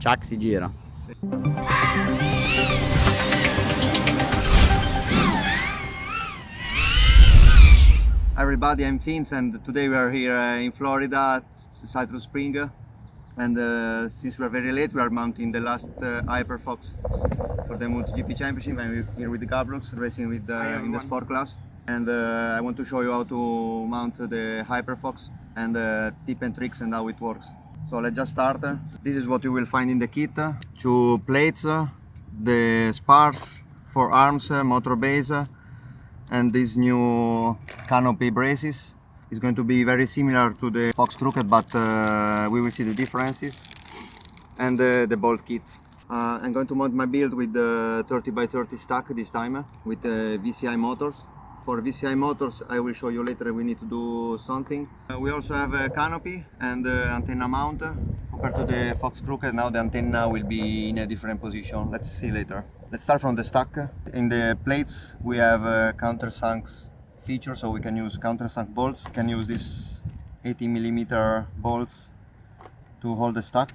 Chuck si gira. Hi everybody, I'm Finz and today we are here in Florida at Citrus Spring, and since we are very late we are mounting the last Hyperfox for the MotoGP Championship. I'm here with the Gabrooks racing with in the sport class, and I want to show you how to mount the Hyperfox and tip and tricks and how it works. So let's just start. This is what you will find in the kit: 2 plates, the spars, 4 arms, motor base, and these new canopy braces. Is going to be very similar to the Fox Crooked, but we will see the differences. And the bolt kit. I'm going to mount my build with the 30x30 stack this time with VCI motors. For VCI motors, I will show you later, we need to do something. We also have a canopy and antenna mount. Compared to the Fox Crooked, now the antenna will be in a different position. Let's see later. Let's start from the stack. In the plates we have countersunks feature, so we can use countersunk bolts. We can use these 80mm bolts to hold the stack.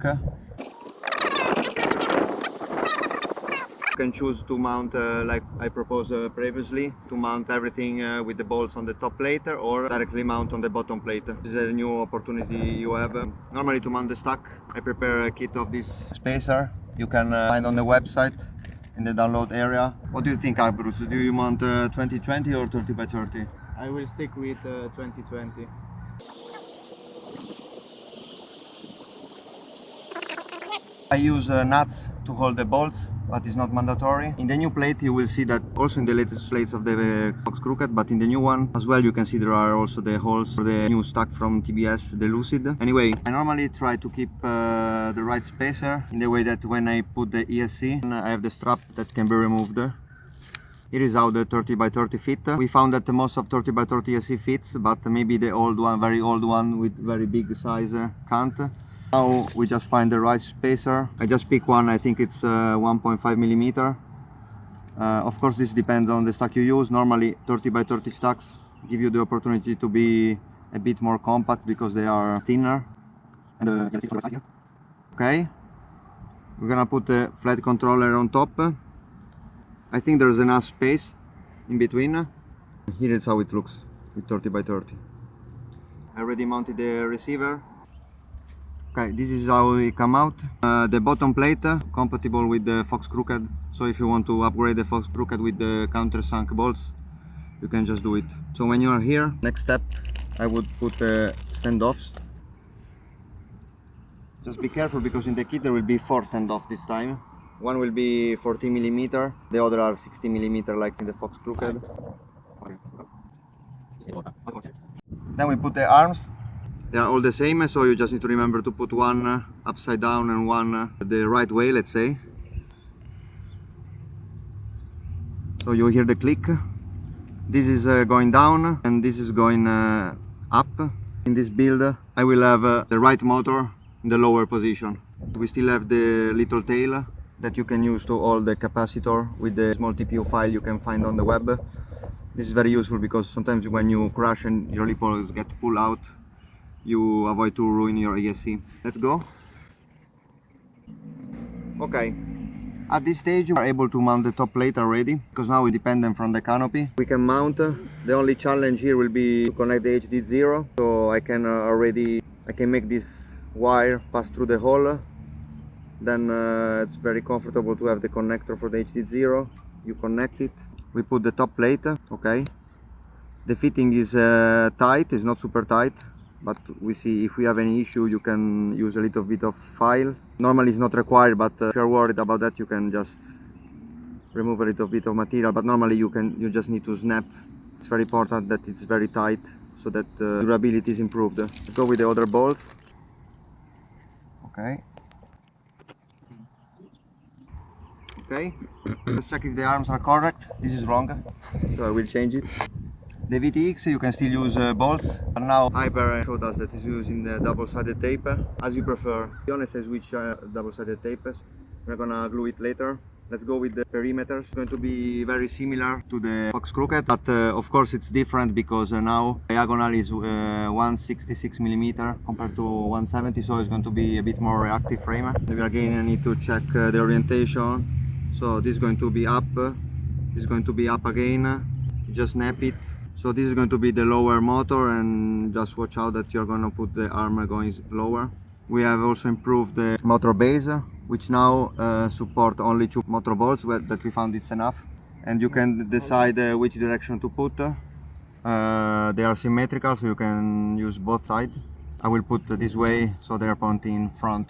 You can choose to mount like I proposed previously, to mount everything with the bolts on the top plate or directly mount on the bottom plate. This is a new opportunity you have. Normally to mount the stack I prepare a kit of this spacer. You can find on the website in the download area. What do you think, Bruce? Do you mount 2020 or 30x30? I will stick with 2020. I use nuts to hold the bolts, but it's not mandatory. In the new plate you will see that also in the latest plates of the Fox Crooked, but in the new one as well you can see there are also the holes for the new stack from TBS, the Lucid. Anyway, I normally try to keep the right spacer in the way that when I put the ESC, I have the strap that can be removed. Here is how the 30x30 fit. We found that most of 30x30 ESC fits, but maybe the old one, very old one with very big size can't. Now we just find the right spacer. I just pick one, I think it's 1.5mm. Of course this depends on the stack you use. Normally 30x30 stacks give you the opportunity to be a bit more compact because they are thinner. And okay, we're gonna put the flat controller on top. I think there's enough space in between. Here is how it looks with 30x30. I already mounted the receiver. Okay, this is how it come out. The bottom plate compatible with the Fox Crooked, so if you want to upgrade the Fox Crooked with the countersunk bolts, you can just do it. So when you are here, next step, I would put standoffs. Just be careful because in the kit there will be 4 standoffs this time. One will be 40mm, the other are 60mm like in the Fox Crooked. Then we put the arms. They are all the same, so you just need to remember to put one upside down and one the right way, let's say. So you hear the click. This is going down and this is going up. In this build I will have the right motor in the lower position. We still have the little tail that you can use to hold the capacitor with the small TPU file you can find on the web. This is very useful because sometimes when you crash and your lip balls get pulled out, you avoid to ruin your ESC. Let's go. Okay, at this stage you are able to mount the top plate already, because now we dependent from the canopy. We can mount. The only challenge here will be to connect the HD0. So I can I can make this wire pass through the hole. Then it's very comfortable to have the connector for the HD0. You connect it. We put the top plate. Okay. The fitting is tight. It's not super tight. But we see if we have any issue you can use a little bit of file. Normally it's not required, but if you're worried about that you can just remove a little bit of material, but normally you just need to snap. It's very important that it's very tight so that durability is improved. Let's go with the other bolts. Okay. Okay, let's check if the arms are correct. This is wrong, so I will change it. The VTX you can still use bolts, but now Hyper showed us that it's using the double-sided tape. As you prefer. To be honest, I switch double-sided tape. We're gonna glue it later. Let's go with the perimeter. It's going to be very similar to the Fox Crooked, but of course it's different because now diagonal is 166 millimeter compared to 170, so it's going to be a bit more reactive frame. Maybe again I need to check the orientation. So this is going to be up, this is going to be up again. Just snap it. So this is going to be the lower motor, and just watch out that you're going to put the arm going lower. We have also improved the motor base, which now support only 2 motor bolts that we found it's enough. And you can decide which direction to put. They are symmetrical, so you can use both sides. I will put this way so they are pointing in front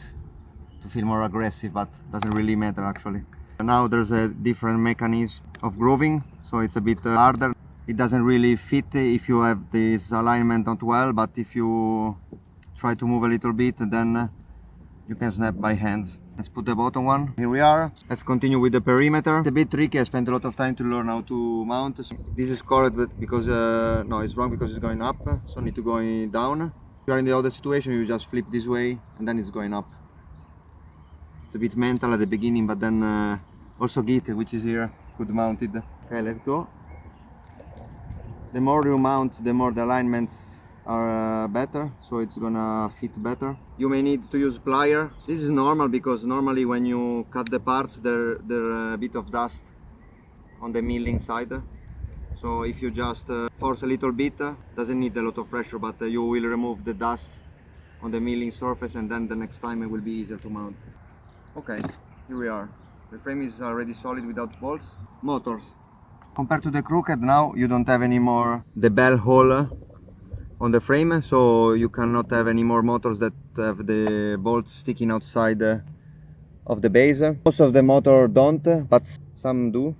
to feel more aggressive, but doesn't really matter actually. Now there's a different mechanism of grooving, so it's a bit harder. It doesn't really fit if you have this alignment not well, but if you try to move a little bit, then you can snap by hand. Let's put the bottom one. Here we are. Let's continue with the perimeter. It's a bit tricky. I spent a lot of time to learn how to mount. This is correct, but because no, it's wrong because it's going up, so I need to go down. If you are in the other situation, you just flip this way and then it's going up. It's a bit mental at the beginning, but then also Git, which is here, good mounted. Okay, let's go. The more you mount, the more the alignments are better, so it's gonna fit better. You may need to use plier. This is normal because normally when you cut the parts, there a bit of dust on the milling side. So if you just force a little bit, doesn't need a lot of pressure, but you will remove the dust on the milling surface, and then the next time it will be easier to mount. Okay, here we are. The frame is already solid without bolts. Motors. Compared to the Crooked, now you don't have anymore the bell hole on the frame, so you cannot have any more motors that have the bolts sticking outside of the base. Most of the motor don't, but some do.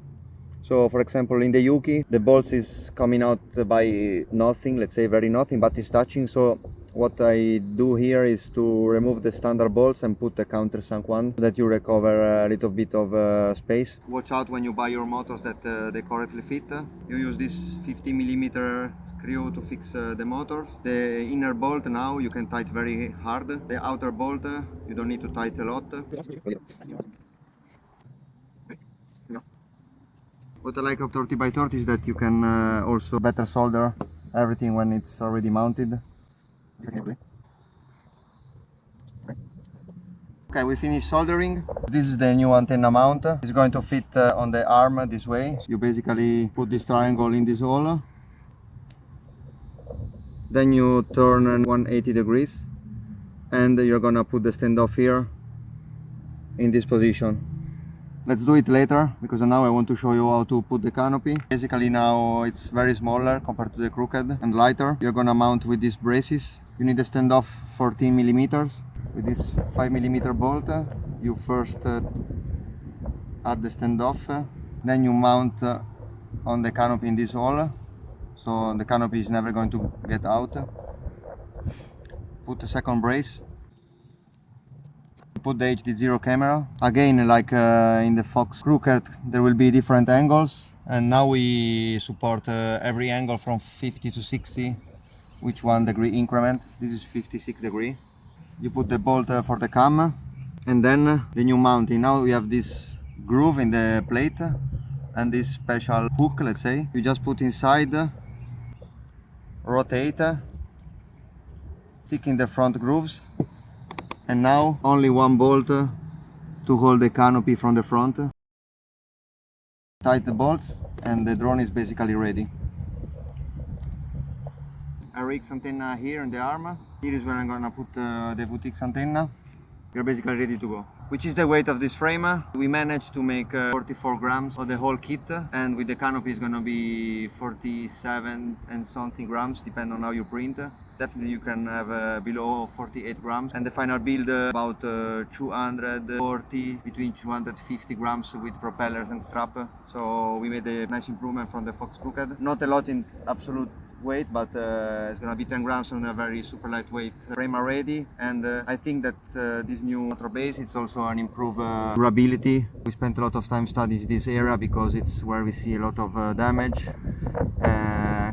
So for example in the Yuki, the bolts is coming out by nothing, let's say very nothing, but it's touching. So what I do here is to remove the standard bolts and put a countersunk one so that you recover a little bit of space. Watch out when you buy your motors that they correctly fit. You use this 50mm screw to fix the motors. The inner bolt now you can tighten very hard. The outer bolt you don't need to tighten a lot. What I like of 30x30 is that you can also better solder everything when it's already mounted. Okay, we finished soldering. This is the new antenna mount. It's going to fit on the arm this way. You basically put this triangle in this hole. Then you turn 180 degrees and you're gonna put the standoff here in this position. Let's do it later because now I want to show you how to put the canopy. Basically now it's very smaller compared to the Crooked and lighter. You're gonna mount with these braces. You need a standoff 14mm. With this 5mm bolt, you first add the standoff, then you mount on the canopy in this hole, so the canopy is never going to get out. Put the second brace. Put the HD0 camera. Again, like in the Fox Crooked, there will be different angles, and now we support every angle from 50 to 60, which 1 degree increment. This is 56 degree. You put the bolt for the cam, and then the new mounting. Now we have this groove in the plate and this special hook, let's say. You just put inside, rotate, stick in the front grooves, and now only 1 bolt to hold the canopy from the front. Tight the bolts and the drone is basically ready. I rigged antenna here in the arm. Here is where I'm gonna put the Boutique antenna. We're basically ready to go. Which is the weight of this frame? We managed to make 44 grams of the whole kit, and with the canopy is gonna be 47 and something grams, depending on how you print. Definitely you can have below 48 grams, and the final build about 240, between 250 grams with propellers and strap. So we made a nice improvement from the Fox Crooked. Not a lot in absolute weight, but it's gonna be 10 grams on a very super lightweight frame already. And I think that this new motor base, it's also an improved durability. We spent a lot of time studying this area because it's where we see a lot of damage.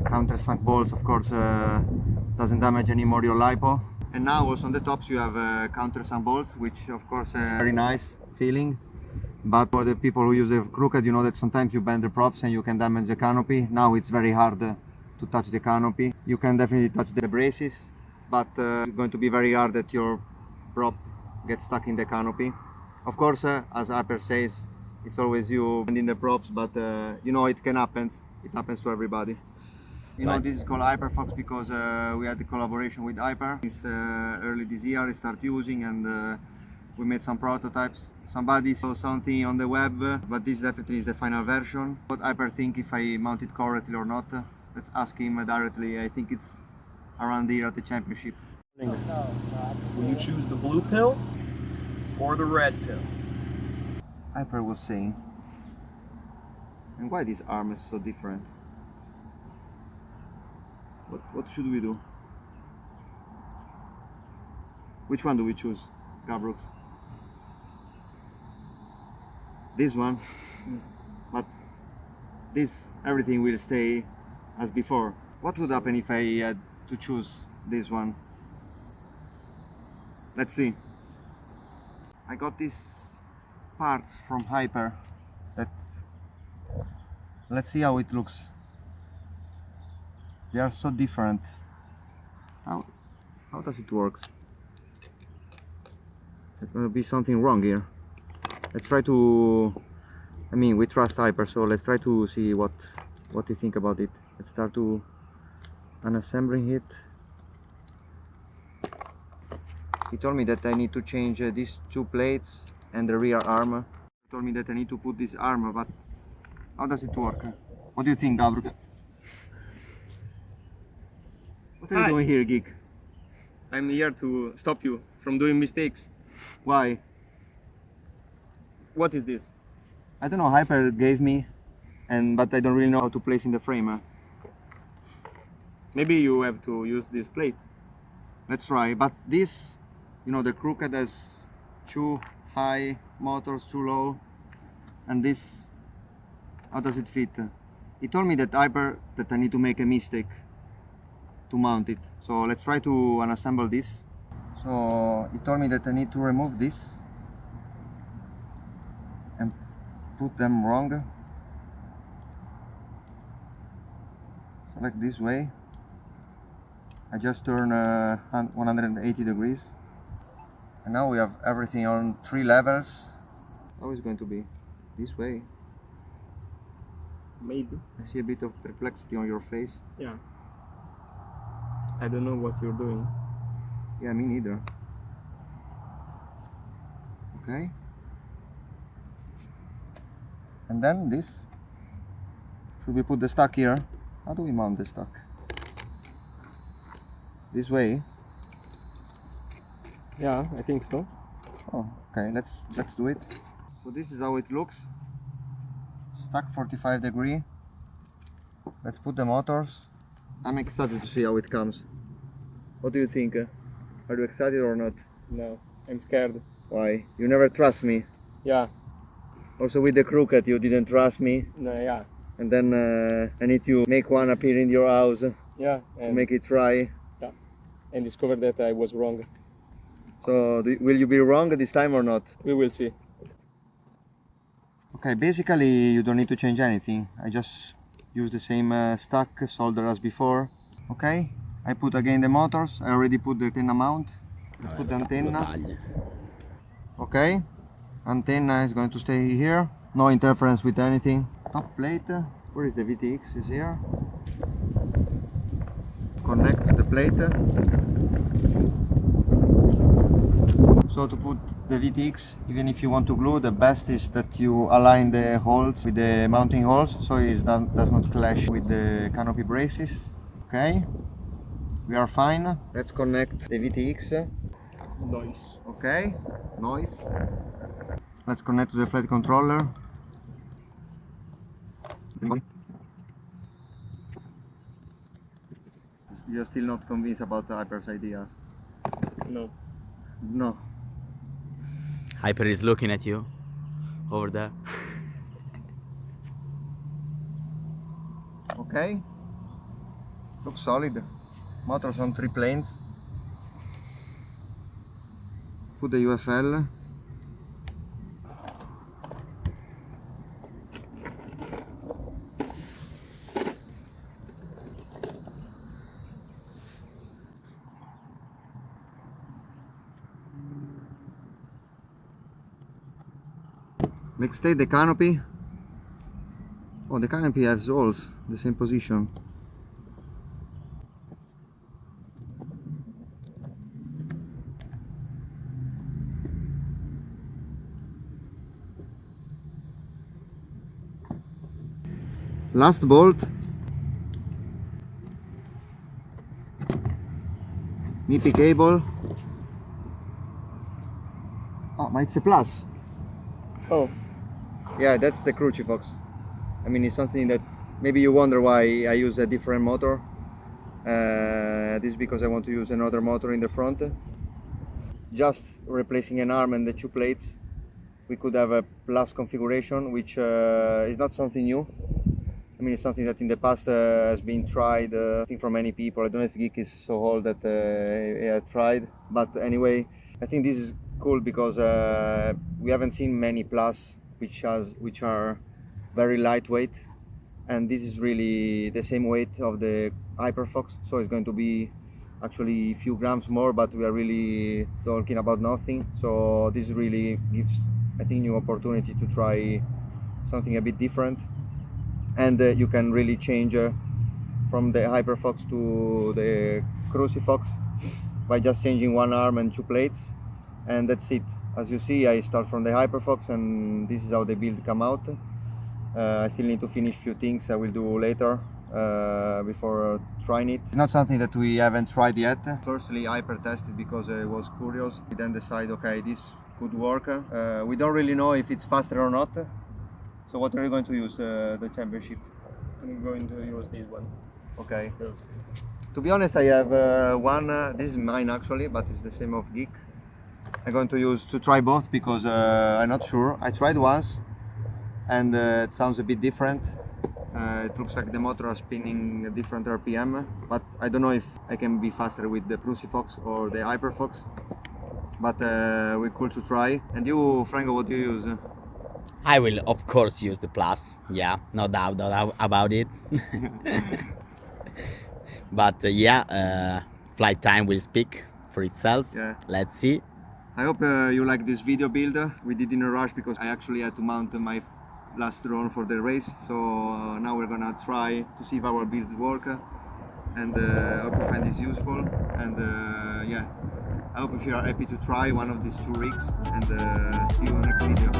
Countersunk bolts, of course, doesn't damage anymore your lipo. And now also on the tops you have countersunk bolts, which of course very nice feeling. But for the people who use the crooked, you know that sometimes you bend the props and you can damage the canopy. Now it's very hard to touch the canopy. You can definitely touch the braces, but it's going to be very hard that your prop gets stuck in the canopy. Of course, as Hyper says, it's always you bending the props, but you know it can happen. It happens to everybody. You know, this is called Hyperfox because we had the collaboration with Hyper. It's early this year I started using, and we made some prototypes. Somebody saw something on the web, but this definitely is the final version. What Hyper think if I mount it correctly or not? Let's ask him directly. I think it's around here at the championship. Will you choose the blue pill or the red pill? Hyper was saying. And why this arm is so different? What should we do? Which one do we choose, Gabrooks? This one? But this, everything will stay as before. What would happen if I had to choose this one? Let's see. I got these parts from Hyper. Let's see how it looks. They are so different. How does it work? There's gonna be something wrong here. Let's try to. I mean, we trust Hyper, so let's try to see what you think about it. Let's start to unassembling it. He told me that I need to change these two plates and the rear arm. He told me that I need to put this arm, but how does it work? What do you think, Gabriel? What are you doing here, geek? I'm here to stop you from doing mistakes. Why? What is this? I don't know, Hyper gave me, but I don't really know how to place in the frame. Maybe you have to use this plate. Let's try, but this, you know, the crooked has too high motors, too low, and this, how does it fit? He told me that that I need to make a mistake to mount it. So let's try to unassemble this. So he told me that I need to remove this and put them wrong. So like this way. I just turn 180 degrees. And now we have everything on 3 levels. How is it going to be? This way. Maybe. I see a bit of perplexity on your face. Yeah. I don't know what you're doing. Yeah, me neither. Okay. And then this. Should we put the stock here? How do we mount the stock? This way? Yeah, I think so. Oh, okay, let's do it. So this is how it looks. Stuck 45 degree. Let's put the motors. I'm excited to see how it comes. What do you think? Are you excited or not? No, I'm scared. Why? You never trust me. Yeah. Also with the crooked you didn't trust me. No, yeah. And then I need to make one appear in your house. Yeah. To make it try. Yeah. And discover that I was wrong. So will you be wrong this time or not? We will see. Okay, basically you don't need to change anything. I just use the same stock solder as before. Okay, I put again the motors. I already put the antenna mount. Let's put the antenna. Okay, antenna is going to stay here. No interference with anything. Top plate. Where is the VTX? Is here. Connect to the plate. So to put the VTX, even if you want to glue, the best is that you align the holes with the mounting holes so it does not clash with the canopy braces. Okay, we are fine. Let's connect the VTX. Noise. Okay, noise. Let's connect to the flight controller. You're still not convinced about Hyper's ideas? No. No. Hyper is looking at you over there. Okay. Looks solid. Motors on 3 planes. Put the UFL. Let's take the canopy. Oh, the canopy has holes, the same position. Last bolt. MIPI cable. Oh, but it's a plus. Oh, Yeah, that's the Crucifox. I mean, it's something that maybe you wonder why I use a different motor. This is because I want to use another motor in the front. Just replacing an arm and the two plates, we could have a plus configuration, which is not something new. I mean, it's something that in the past has been tried, I think from many people. I don't know if Geek is so old that he tried, but anyway, I think this is cool because we haven't seen many plus which are very lightweight, and this is really the same weight of the Hyperfox, so it's going to be actually a few grams more, but we are really talking about nothing. So this really gives, I think, new opportunity to try something a bit different. And you can really change from the Hyperfox to the Crucifox by just changing one arm and two plates, and that's it. As you see, I start from the Hyperfox, and this is how the build come out. I still need to finish a few things I will do later before trying it. It's not something that we haven't tried yet. Firstly, hyper tested because I was curious. We then decide, okay, this could work. We don't really know if it's faster or not. So what are you going to use the championship? I'm going to use this one. Okay. Because To be honest, I have one. This is mine actually, but it's the same of Geek. I'm going to try both because I'm not sure. I tried once, and it sounds a bit different. It looks like the motor is spinning a different RPM, but I don't know if I can be faster with the Crucifox or the Hyperfox. But we're cool to try. And you, Franco, what do you use? I will of course use the plus, yeah, no doubt about it. But flight time will speak for itself. Yeah. Let's see. I hope you like this video build. We did in a rush because I actually had to mount my last drone for the race. So now we're gonna try to see if our builds work. And I hope you find this useful. And yeah, I hope if you are happy to try one of these two rigs. And see you in the next video.